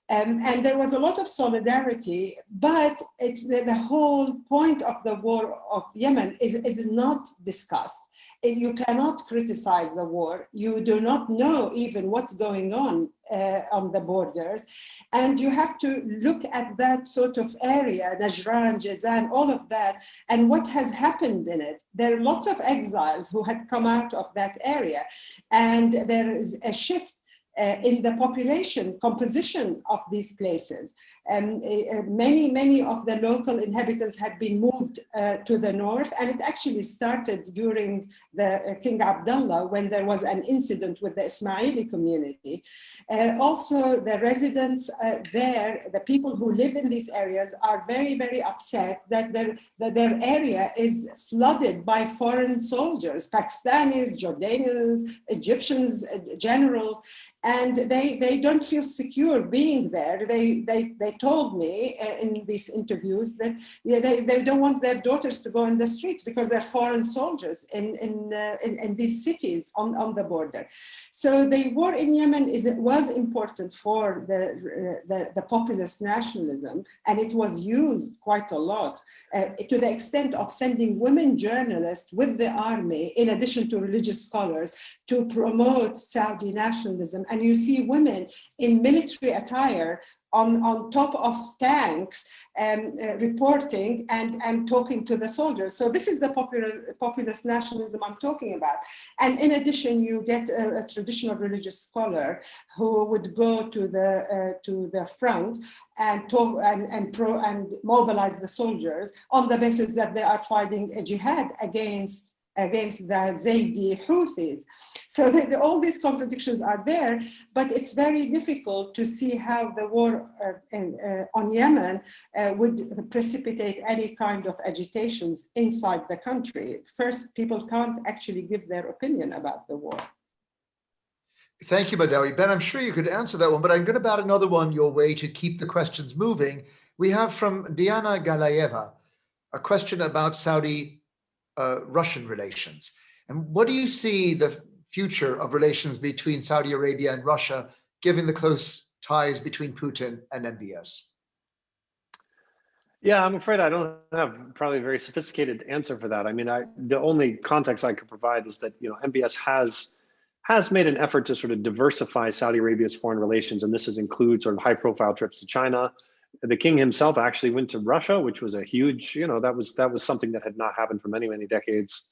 And there was a lot of solidarity, but it's the whole point of the war of Yemen is not discussed. You cannot criticize the war. You do not know even what's going on the borders. And you have to look at that sort of area, Najran, Jazan, all of that, and what has happened in it. There are lots of exiles who had come out of that area. And there is a shift in the population composition of these places. Many of the local inhabitants had been moved to the north, and it actually started during the King Abdullah when there was an incident with the Ismaili community. Also, the residents there, the people who live in these areas, are very, very upset that their area is flooded by foreign soldiers, Pakistanis, Jordanians, Egyptians, generals, and they don't feel secure being there. They told me in these interviews that they don't want their daughters to go in the streets because they're foreign soldiers in these cities on the border. So the war in Yemen was important for the populist nationalism, and it was used quite a lot to the extent of sending women journalists with the army, in addition to religious scholars, to promote Saudi nationalism. And you see women in military attire on top of tanks reporting and talking to the soldiers. So this is the populist nationalism I'm talking about. And in addition, you get a traditional religious scholar who would go to the front and talk and mobilize the soldiers on the basis that they are fighting a jihad against the Zaydi Houthis. So all these contradictions are there, but it's very difficult to see how the war on Yemen would precipitate any kind of agitations inside the country. First, people can't actually give their opinion about the war. Thank you, Madawi. Ben, I'm sure you could answer that one, but I'm going to bat another one your way to keep the questions moving. We have from Diana Galayeva a question about Saudi-Russian relations. And what do you see the future of relations between Saudi Arabia and Russia, given the close ties between Putin and MBS? Yeah, I'm afraid I don't have probably a very sophisticated answer for that. I mean, the only context I could provide is that, MBS has made an effort to sort of diversify Saudi Arabia's foreign relations, and this includes sort of high-profile trips to China. The king himself actually went to Russia, which was a huge, that was something that had not happened for many, many decades.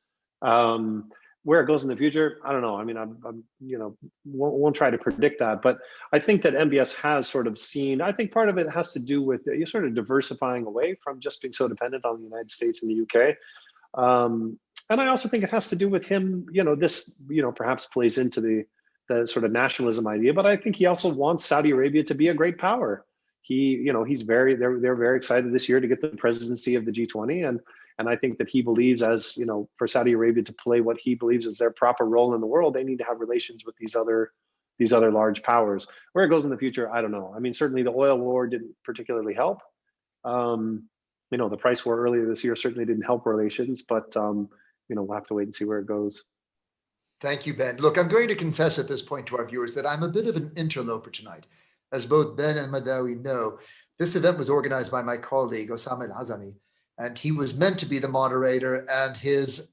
Where it goes in the future, I don't know. I mean, won't try to predict that, but I think that MBS has sort of seen, I think part of it has to do with you sort of diversifying away from just being so dependent on the United States and the UK. And I also think it has to do with him, this, perhaps plays into the sort of nationalism idea, but I think he also wants Saudi Arabia to be a great power. They're very excited this year to get the presidency of the G20, and I think that he believes, as for Saudi Arabia to play what he believes is their proper role in the world, they need to have relations with these other large powers. Where it goes in the future, I don't know. I mean, certainly the oil war didn't particularly help. The price war earlier this year certainly didn't help relations, but we'll have to wait and see where it goes. Thank you, Ben. Look, I'm going to confess at this point to our viewers that I'm a bit of an interloper tonight. As both Ben and Madawi know, this event was organized by my colleague, Usaama Al-Azami, and he was meant to be the moderator, and his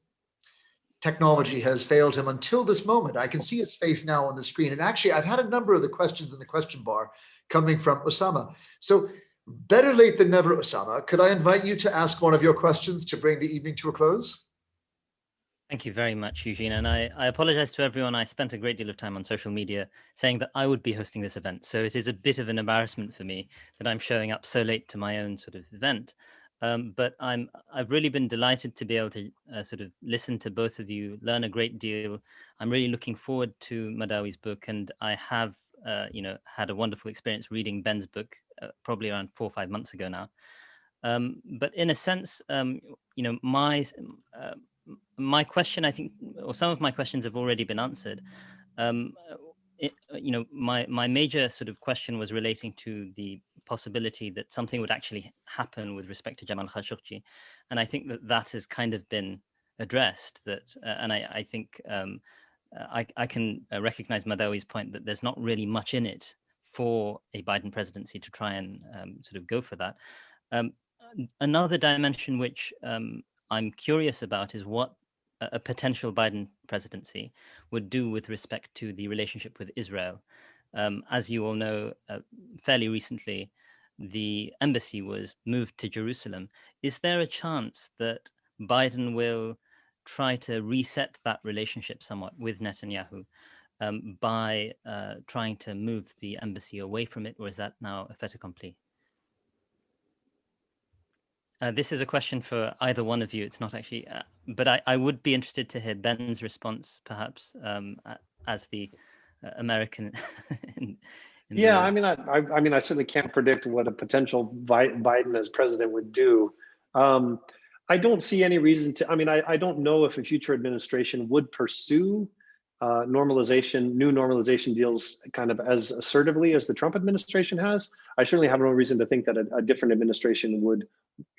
technology has failed him until this moment. I can see his face now on the screen. And actually, I've had a number of the questions in the question bar coming from Usaama. So better late than never, Usaama. Could I invite you to ask one of your questions to bring the evening to a close? Thank you very much, Eugene. And I apologize to everyone. I spent a great deal of time on social media saying that I would be hosting this event. So it is a bit of an embarrassment for me that I'm showing up so late to my own sort of event. But I've really been delighted to be able to sort of listen to both of you, learn a great deal. I'm really looking forward to Madawi's book, and I have had a wonderful experience reading Ben's book probably around 4 or 5 months ago now. But in a sense, my question, I think, or some of my questions have already been answered. My major sort of question was relating to the possibility that something would actually happen with respect to Jamal Khashoggi, and I think that has kind of been addressed. And I think I can recognize Madawi's point that there's not really much in it for a Biden presidency to try and sort of go for that. Another dimension which I'm curious about is what a potential Biden presidency would do with respect to the relationship with Israel. As you all know, fairly recently, the embassy was moved to Jerusalem. Is there a chance that Biden will try to reset that relationship somewhat with Netanyahu by trying to move the embassy away from it, or is that now a fait accompli? This is a question for either one of you. It's not actually, but I would be interested to hear Ben's response, perhaps, as the American. Yeah, I mean, I certainly can't predict what a potential Biden as president would do. I don't see any reason to. I mean, I don't know if a future administration would pursue new normalization deals kind of as assertively as the Trump administration has. I certainly have no reason to think that a different administration would,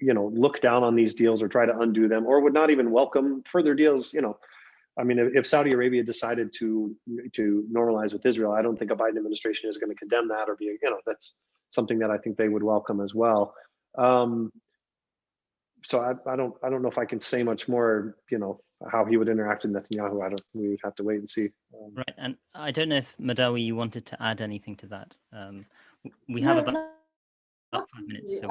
look down on these deals or try to undo them, or would not even welcome further deals. I mean, if Saudi Arabia decided to normalize with Israel, I don't think a Biden administration is going to condemn that or be, that's something that I think they would welcome as well. So I don't know if I can say much more, how he would interact with Netanyahu. We would have to wait and see. Right, and I don't know if Madawi, you wanted to add anything to that. We have about 5 minutes. So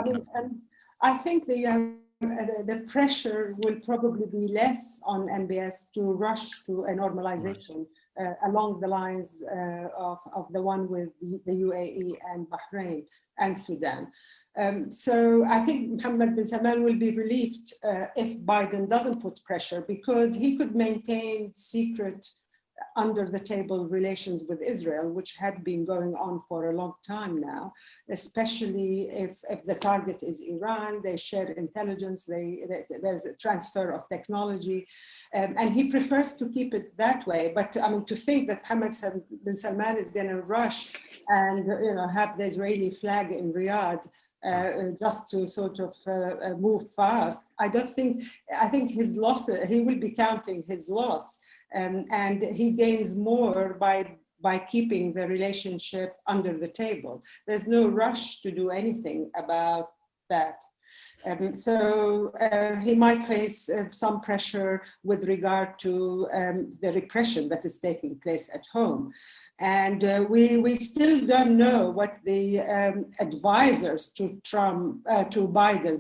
I think the pressure will probably be less on MBS to rush to a normalization along the lines of the one with the UAE and Bahrain and Sudan. So I think Mohammed bin Salman will be relieved if Biden doesn't put pressure, because he could maintain secret under the table relations with Israel, which had been going on for a long time now, especially if the target is Iran. They share intelligence, there's a transfer of technology, and he prefers to keep it that way. But I mean, to think that Mohammed bin Salman is going to rush and have the Israeli flag in Riyadh just to sort of move fast, I think his loss, he will be counting his loss. And he gains more by keeping the relationship under the table. There's no rush to do anything about that. So he might face some pressure with regard to the repression that is taking place at home. And we still don't know what the advisors to Biden,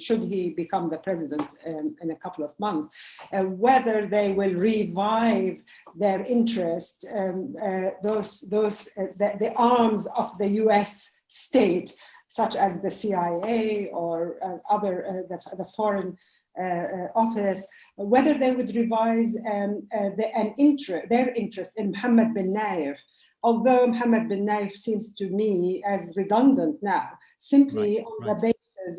should he become the president in a couple of months, whether they will revive their interest, the arms of the US state, such as the CIA or the foreign office, whether they would revise their interest in Mohammed bin Nayef, although Mohammed bin Nayef seems to me as redundant now, simply on the basis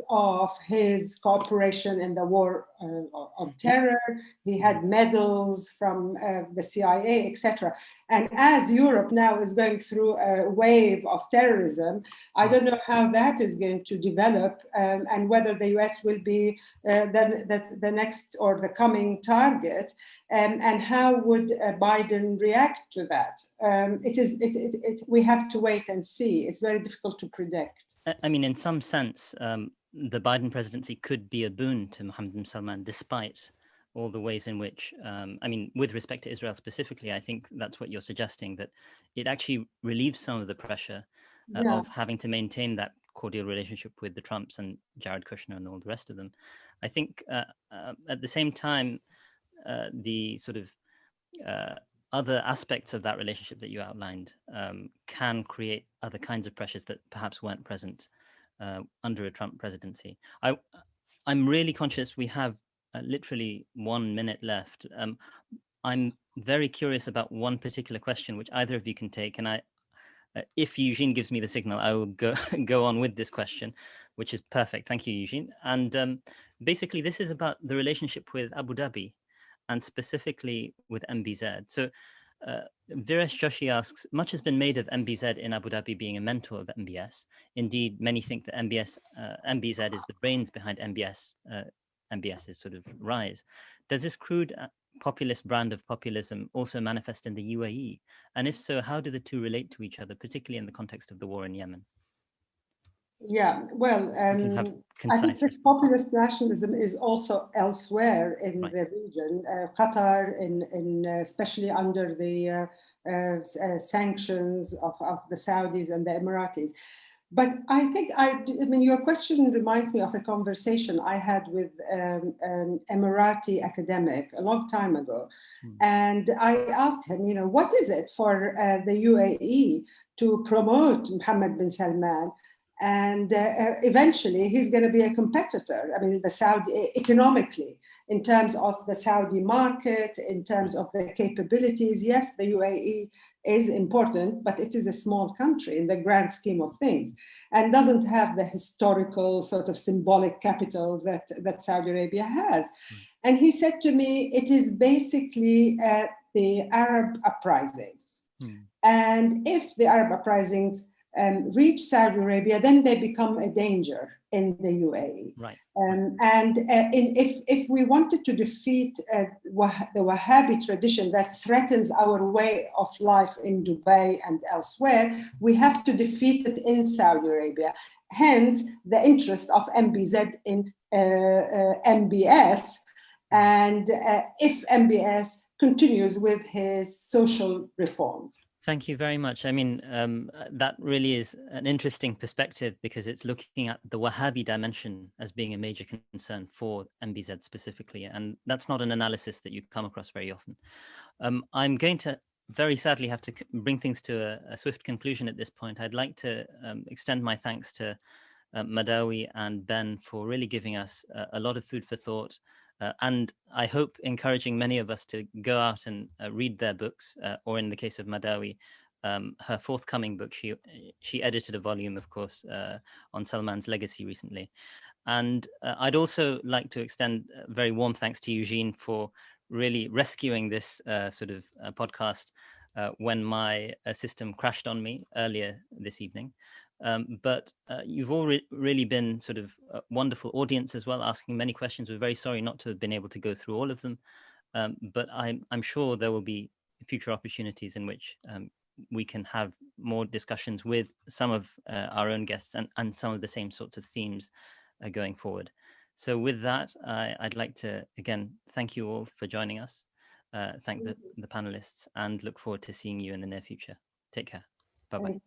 of his cooperation in the war on terror. He had medals from the CIA, etc. And as Europe now is going through a wave of terrorism, I don't know how that is going to develop, and whether the US will be the next or the coming target, and how would Biden react to that? We have to wait and see. It's very difficult to predict. I mean, in some sense, the Biden presidency could be a boon to Mohammed bin Salman, despite all the ways in which, I mean, with respect to Israel specifically, I think that's what you're suggesting, that it actually relieves some of the pressure of having to maintain that cordial relationship with the Trumps and Jared Kushner and all the rest of them. I think at the same time, the sort of other aspects of that relationship that you outlined can create other kinds of pressures that perhaps weren't present under a Trump presidency. I'm really conscious we have literally 1 minute left. I'm very curious about one particular question, which either of you can take. And if Eugene gives me the signal, I will go on with this question, which is perfect. Thank you, Eugene. And basically, this is about the relationship with Abu Dhabi, and specifically with MBZ. So Viresh Joshi asks, much has been made of MBZ in Abu Dhabi being a mentor of MBS. Indeed, many think that MBZ is the brains behind MBS's sort of rise. Does this crude populist brand of populism also manifest in the UAE? And if so, how do the two relate to each other, particularly in the context of the war in Yemen? Yeah, well, I think this populist nationalism is also elsewhere in the region. Qatar, especially under the sanctions of the Saudis and the Emiratis. But I think, I mean, your question reminds me of a conversation I had with an Emirati academic a long time ago. And I asked him, you know, what is it for the UAE to promote Mohammed bin Salman? And eventually he's going to be a competitor. I mean, the Saudi economically, in terms of the Saudi market, in terms of the capabilities. Yes, the UAE is important, but it is a small country in the grand scheme of things, and doesn't have the historical sort of symbolic capital that Saudi Arabia has. And he said to me, it is basically the Arab uprisings. And if the Arab uprisings reach Saudi Arabia, then they become a danger in the UAE. Right. If we wanted to defeat the Wahhabi tradition that threatens our way of life in Dubai and elsewhere, we have to defeat it in Saudi Arabia. Hence, the interest of MBZ in MBS. And if MBS continues with his social reforms. Thank you very much. I mean, that really is an interesting perspective because it's looking at the Wahhabi dimension as being a major concern for MBZ specifically. And that's not an analysis that you come across very often. I'm going to very sadly have to bring things to a swift conclusion at this point. I'd like to extend my thanks to Madawi and Ben for really giving us a lot of food for thought. And I hope encouraging many of us to go out and read their books, or in the case of Madawi, her forthcoming book. She edited a volume, of course, on Salman's legacy recently. And I'd also like to extend very warm thanks to Eugene for really rescuing this sort of podcast when my system crashed on me earlier this evening. But you've all really been sort of a wonderful audience as well, asking many questions. We're very sorry not to have been able to go through all of them, but I'm sure there will be future opportunities in which we can have more discussions with some of our own guests and some of the same sorts of themes going forward. So with that, I'd like to, again, thank you all for joining us, thank the panelists, and look forward to seeing you in the near future. Take care. Bye-bye.